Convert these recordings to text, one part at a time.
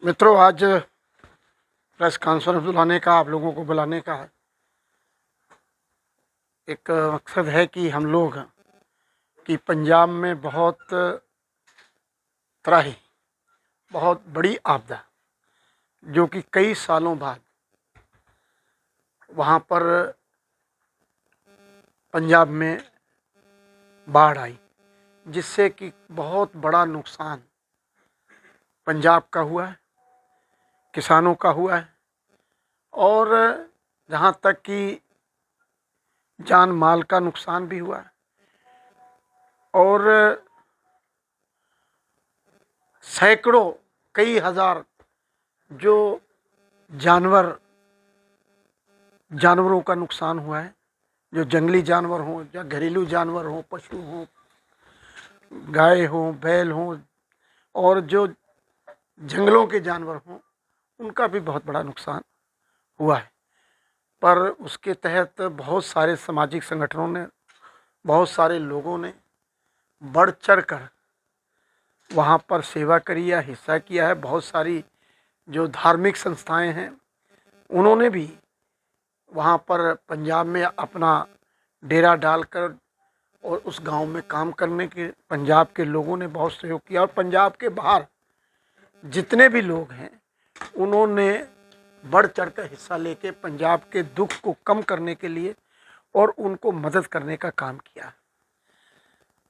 मित्रों, आज press conference बुलाने का, आप लोगों को बुलाने का एक मकसद है कि हम लोग कि पंजाब में बहुत त्राही, बहुत बड़ी आपदा जो कि कई सालों बाद वहाँ पर पंजाब में बाढ़ आई, जिससे कि बहुत बड़ा नुकसान पंजाब का हुआ है, किसानों का हुआ है और जहाँ तक कि जान माल का नुकसान भी हुआ है और सैकड़ों, कई हजार जो जानवरों का नुकसान हुआ है। जो जंगली जानवर हों या घरेलू जानवर हों, पशु हों, गाय हों, बैल हों और जो जंगलों के जानवर हों, उनका भी बहुत बड़ा नुकसान हुआ है। पर उसके तहत बहुत सारे सामाजिक संगठनों ने, बहुत सारे लोगों ने बढ़ चढ़ कर वहाँ पर सेवा करी या हिस्सा किया है। बहुत सारी जो धार्मिक संस्थाएं हैं, उन्होंने भी वहाँ पर पंजाब में अपना डेरा डालकर और उस गांव में काम करने के पंजाब के लोगों ने बहुत सहयोग किया। और पंजाब के बाहर जितने भी लोग हैं, उन्होंने बढ़ चढ़ कर हिस्सा लेके पंजाब के दुख को कम करने के लिए और उनको मदद करने का काम किया।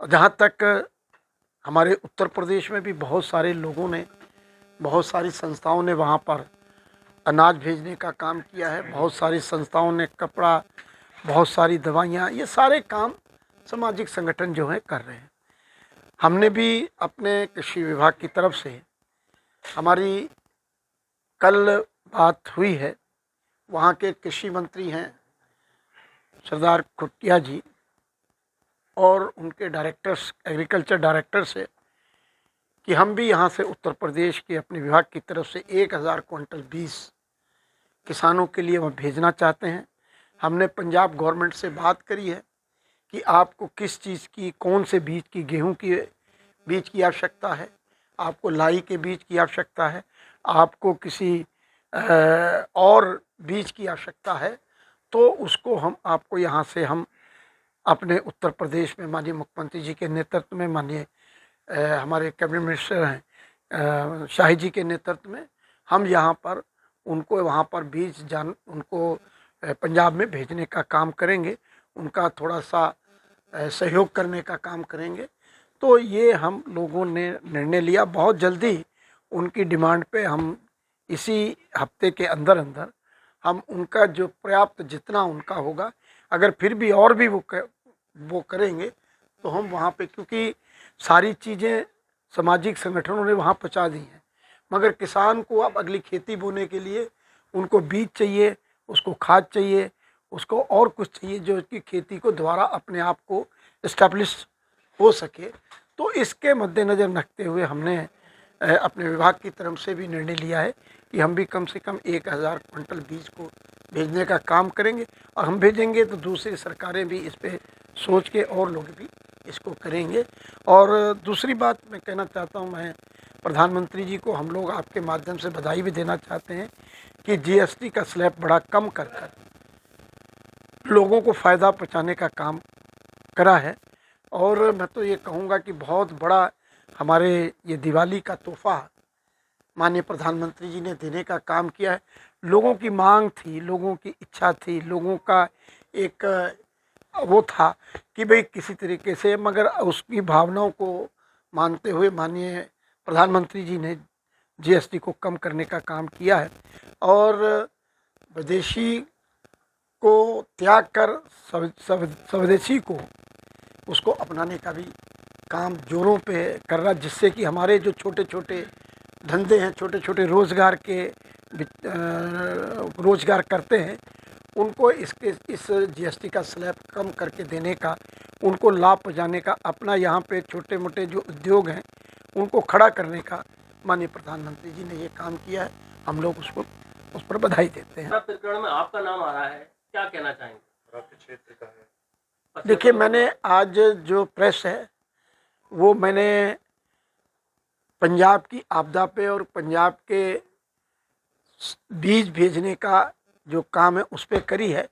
जहाँ तक हमारे उत्तर प्रदेश में भी बहुत सारे लोगों ने, बहुत सारी संस्थाओं ने वहाँ पर अनाज भेजने का काम किया है। बहुत सारी संस्थाओं ने कपड़ा, बहुत सारी दवाइयाँ, ये सारे काम सामाजिक संगठन जो है कर रहे हैं। हमने भी अपने कृषि विभाग की तरफ से, हमारी कल बात हुई है, वहाँ के कृषि मंत्री हैं सरदार खुटिया जी और उनके डायरेक्टर्स, एग्रीकल्चर डायरेक्टर से, कि हम भी यहाँ से उत्तर प्रदेश के अपने विभाग की तरफ से 1000 क्विंटल बीज किसानों के लिए वह भेजना चाहते हैं। हमने पंजाब गवर्नमेंट से बात करी है कि आपको किस चीज़ की, कौन से बीज की, गेहूं की बीज की आवश्यकता है, आपको लाई के बीज की आवश्यकता है, आपको किसी और बीज की आवश्यकता है, तो उसको हम आपको यहाँ से हम अपने उत्तर प्रदेश में माननीय मुख्यमंत्री जी के नेतृत्व में, माननीय हमारे कैबिनेट मिनिस्टर हैं शाही जी के नेतृत्व में, हम यहाँ पर उनको वहाँ पर बीज उनको पंजाब में भेजने का काम करेंगे, उनका थोड़ा सा सहयोग करने का काम करेंगे। तो ये हम लोगों ने निर्णय लिया। बहुत जल्दी उनकी डिमांड पे हम इसी हफ्ते के अंदर अंदर हम उनका जो पर्याप्त जितना उनका होगा, अगर फिर भी और भी वो करेंगे तो हम वहाँ पे, क्योंकि सारी चीज़ें सामाजिक संगठनों ने वहाँ पहुँचा दी हैं, मगर किसान को अब अगली खेती बोने के लिए उनको बीज चाहिए, उसको खाद चाहिए, उसको और कुछ चाहिए जो कि खेती को दोबारा अपने आप को इस्टेब्लिश हो सके। तो इसके मद्देनज़र रखते हुए हमने अपने विभाग की तरफ से भी निर्णय लिया है कि हम भी कम से कम 1000 क्विंटल बीज को भेजने का काम करेंगे। और हम भेजेंगे तो दूसरी सरकारें भी इस पर सोच के और लोग भी इसको करेंगे। और दूसरी बात मैं कहना चाहता हूँ, मैं प्रधानमंत्री जी को हम लोग आपके माध्यम से बधाई भी देना चाहते हैं कि जीएसटी का स्लैब बड़ा कम कर लोगों को फ़ायदा पहुँचाने का काम करा है। और मैं तो ये कहूँगा कि बहुत बड़ा हमारे ये दिवाली का तोहफ़ा माननीय प्रधानमंत्री जी ने देने का काम किया है। लोगों की मांग थी, लोगों की इच्छा थी, लोगों का एक वो था कि भाई किसी तरीके से, मगर उसकी भावनाओं को मानते हुए माननीय प्रधानमंत्री जी ने जीएसटी को कम करने का काम किया है। और विदेशी को त्याग कर स्वदेशी को उसको अपनाने का भी काम जोरों पे कर रहा, जिससे कि हमारे जो छोटे छोटे धंधे हैं, छोटे छोटे रोजगार करते हैं, उनको इस जीएसटी का स्लैब कम करके देने का, उनको लाभ पहुँचाने का, अपना यहाँ पे छोटे मोटे जो उद्योग हैं उनको खड़ा करने का माननीय प्रधानमंत्री जी ने ये काम किया है। हम लोग उस पर बधाई देते हैं। प्रकरण में आपका नाम आ रहा है, क्या कहना चाहेंगे? आपके क्षेत्र का है। देखिए, मैंने आज जो प्रेस है वो मैंने पंजाब की आपदा पे और पंजाब के बीज भेजने का जो काम है उस पर करी है।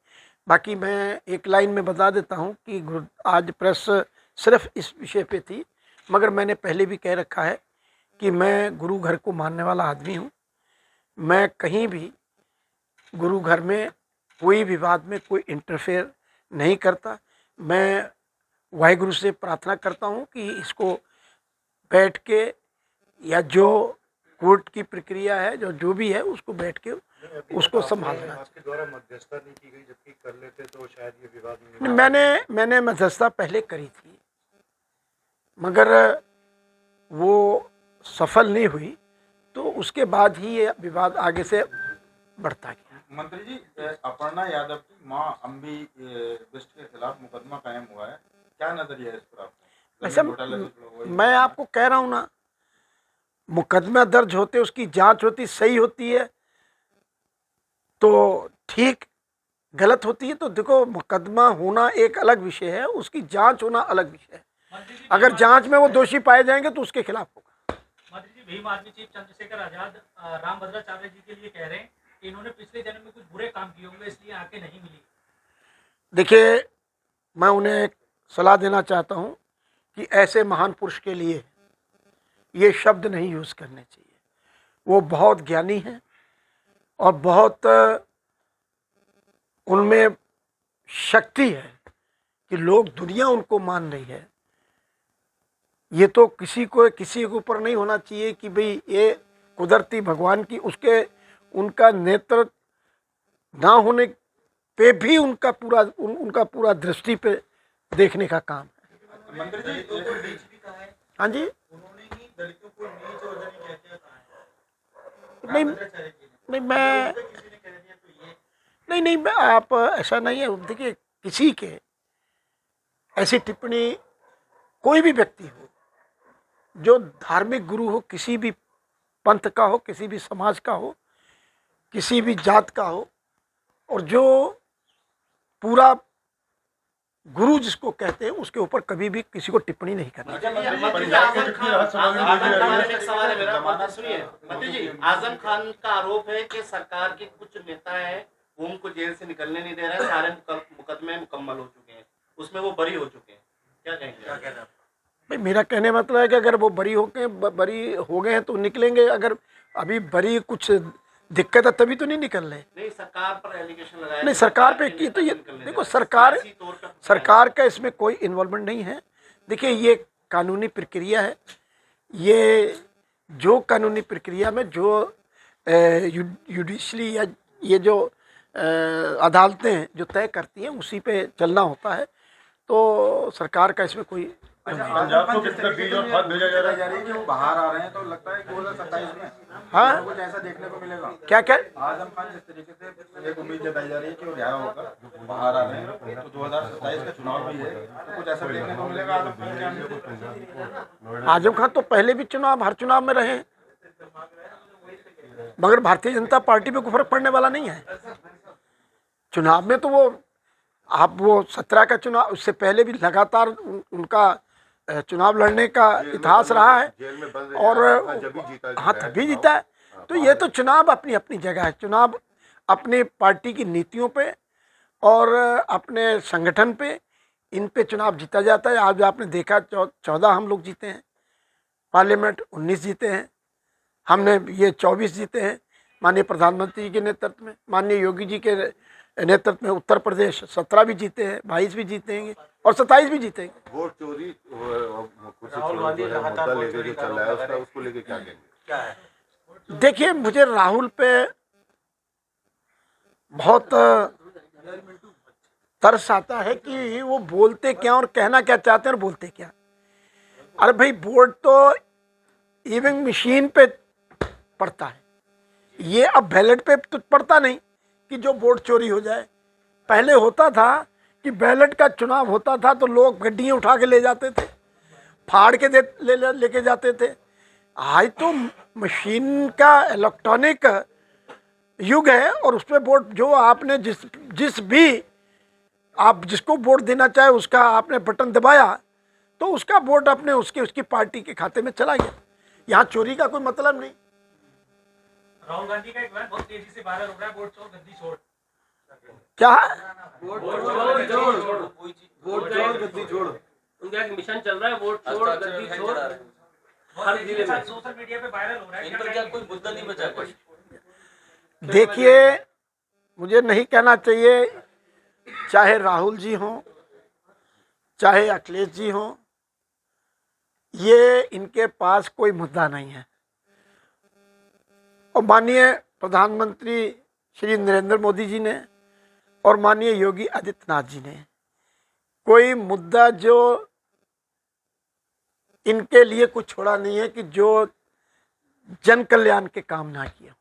बाकी मैं एक लाइन में बता देता हूँ कि आज प्रेस सिर्फ इस विषय पे थी, मगर मैंने पहले भी कह रखा है कि मैं गुरु घर को मानने वाला आदमी हूँ। मैं कहीं भी गुरु घर में कोई विवाद में कोई इंटरफेयर नहीं करता। मैं वाहिगुरु से प्रार्थना करता हूँ कि इसको बैठ के या जो कोर्ट की प्रक्रिया है जो भी है उसको बैठ के उसको संभालना। आपके द्वारा मध्यस्थता नहीं की गई, जबकि कर लेते तो शायद ये विवाद नहीं। मैंने मध्यस्थता पहले करी थी, मगर वो सफल नहीं हुई, तो उसके बाद ही ये विवाद आगे से बढ़ता गया। मंत्री जी, अपर्णा यादव की मां अम्बी बिष्ट के खिलाफ मुकदमा कायम हुआ है, क्या नजरिया है इस पर आपका? ऐसा मैं आपको कह रहा हूँ ना, मुकदमा दर्ज होते उसकी जांच होती, सही होती है तो ठीक, गलत होती है तो देखो, मुकदमा होना एक अलग विषय है, उसकी जांच होना अलग विषय है। अगर जांच में वो दोषी पाए जाएंगे तो उसके खिलाफ होगा। मंत्री जी, भीम आर्मी चीफ चंद्रशेखर आजाद रामभद्राचार्य जी के लिए कह रहे हैं कि इन्होंने पिछले जन्म में कुछ बुरे काम किए होंगे, इसलिए आंखें नहीं मिली। देखिए, मैं उन्हें एक सलाह देना चाहता हूं कि ऐसे महान पुरुष के लिए ये शब्द नहीं यूज़ करने चाहिए। वो बहुत ज्ञानी हैं और बहुत उनमें शक्ति है कि लोग, दुनिया उनको मान रही है। ये तो किसी के ऊपर नहीं होना चाहिए कि भाई ये कुदरती भगवान की उनका नेतृत्व ना होने पे भी उनका पूरा दृष्टि पे देखने का काम है। मंत्री जी, हाँ जी, उन्होंने ही दलितों को नीच और दलित कहते कहा है। नहीं मैं आप ऐसा नहीं है। देखिए, किसी के ऐसी टिप्पणी, कोई भी व्यक्ति हो जो धार्मिक गुरु हो, किसी भी पंथ का हो, किसी भी समाज का हो, किसी भी जात का हो, और जो पूरा गुरु जिसको कहते हैं उसके ऊपर कभी भी किसी को टिप्पणी नहीं करनी। मंत्री जी, आजम खान का आरोप है कि सरकार के कुछ नेता हैं वो उनको जेल से निकलने नहीं दे रहे हैं, सारे मुकदमे मुकम्मल हो चुके हैं, उसमें वो बरी हो चुके हैं, क्या कहेंगे? भाई, मेरा कहने मतलब है कि अगर वो बरी हो गए हैं तो निकलेंगे। अगर अभी बरी कुछ दिक्कत है तभी तो नहीं निकल रहे। नहीं, सरकार पर एलिगेशन लगाया, नहीं, सरकार पे की तो ये देखो, सरकार का इसमें कोई इन्वॉल्वमेंट नहीं है। देखिए, ये कानूनी प्रक्रिया है। ये जो कानूनी प्रक्रिया में जो जुडिशली या ये जो अदालतें हैं जो तय करती हैं उसी पे चलना होता है, तो सरकार का इसमें कोई। पंजाब को किस तरह बीज और खाद भेजा जा रहा है कि वो बाहर आ रहे हैं, तो लगता है 2027 में हाँ, कुछ ऐसा देखने को मिलेगा। क्या आजम खान जिस तरीके से एक उम्मीद जताई जा रही है कि वो रिहा होगा, बाहर आ रहे हैं, तो 2027 का चुनाव भी है, तो कुछ ऐसा देखने को मिलेगा आजम खान? आजम खान तो पहले भी हर चुनाव में रहे, मगर भारतीय जनता पार्टी पे कोई फर्क पड़ने वाला नहीं है। चुनाव में तो वो 17 का चुनाव, उससे पहले भी लगातार उनका चुनाव लड़ने का इतिहास रहा है, और हाँ, तभी जीता है। तो ये तो चुनाव अपनी अपनी जगह है। चुनाव अपने पार्टी की नीतियों पे और अपने संगठन पे, इन पे चुनाव जीता जाता है। आज आपने देखा 14 हम लोग जीते हैं, पार्लियामेंट 19 जीते हैं, हमने ये 24 जीते हैं माननीय प्रधानमंत्री जी के नेतृत्व में। माननीय योगी जी के नेतृत्व में उत्तर प्रदेश 17 भी जीते हैं, 22 भी जीतेंगे और 27 भी जीतेंगे। वोट चोरी मुद्दा लेके जो चल रहा है उसको लेके क्या कहेंगे? देखिए, मुझे राहुल पे बहुत तरस आता है कि वो बोलते क्या और कहना क्या चाहते हैं और बोलते क्या। अरे भाई, वोट तो ईवीएम मशीन पे पड़ता है, ये अब बैलेट पे तो पड़ता नहीं कि जो वोट चोरी हो जाए। पहले होता था कि बैलेट का चुनाव होता था तो लोग गड्डियाँ उठा के ले जाते थे, फाड़ के लेके जाते थे। आज तो मशीन का इलेक्ट्रॉनिक युग है, और उस पर वोट जो आपने जिस भी आप जिसको वोट देना चाहे उसका आपने बटन दबाया तो उसका वोट अपने उसकी पार्टी के खाते में चला गया। यहाँ चोरी का कोई मतलब नहीं। राहुल गांधी का एक बयान बहुत तेजी से वायरल हो रहा है, वोट चोर गद्दी छोड़। क्या वोट छोड़ गद्दी छोड़, उनका एक मिशन चल रहा है, वोट छोड़ गद्दी छोड़। बहुत तेजी के साथ सोशल मीडिया पे वायरल हो रहा है, इन पर क्या कोई मुद्दा नहीं बचा कुछ? देखिए, मुझे नहीं कहना चाहिए, चाहे राहुल जी हों चाहे अखिलेश जी हों, ये इनके पास कोई मुद्दा नहीं है। और माननीय प्रधानमंत्री श्री नरेंद्र मोदी जी ने और माननीय योगी आदित्यनाथ जी ने कोई मुद्दा जो इनके लिए कुछ छोड़ा नहीं है कि जो जन कल्याण के काम ना किए।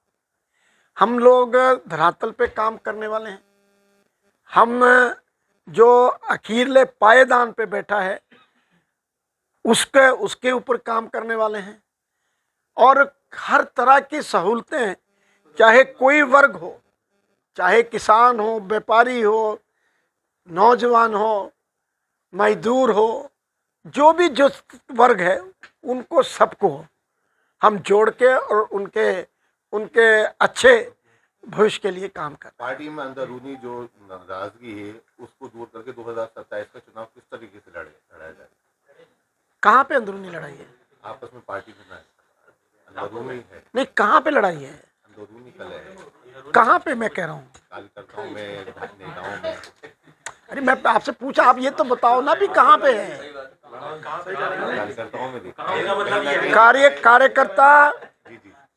हम लोग धरातल पे काम करने वाले हैं। हम जो अखीरले पायदान पे बैठा है उसके ऊपर काम करने वाले हैं। और हर तरह की सहूलतें, चाहे कोई वर्ग हो, चाहे किसान हो, व्यापारी हो, नौजवान हो, मजदूर हो, जो भी जो वर्ग है उनको सबको हम जोड़ के और उनके अच्छे भविष्य के लिए काम कर। पार्टी में अंदरूनी जो नाराजगी है उसको दूर करके 2027 का चुनाव किस तरीके से लड़ाया जाए? कहाँ पे अंदरूनी लड़ाई है? आपस में पार्टी में ना अंदरूनी है। नहीं, कहाँ पे लड़ाई है? अंदरूनी कल है, कहाँ पे मैं कह रहा हूँ? कार्यकर्ताओं में, नेताओं में। अरे मैं आपसे पूछा, आप ये तो बताओ ना भी कहाँ पे है? कार्यकर्ताओं में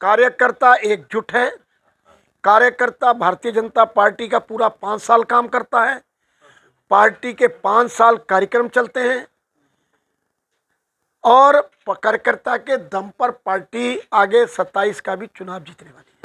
कार्यकर्ता एकजुट है। कार्यकर्ता भारतीय जनता पार्टी का पूरा 5 साल काम करता है। पार्टी के 5 साल कार्यक्रम चलते हैं और कार्यकर्ता के दम पर पार्टी आगे 27 का भी चुनाव जीतने वाली है।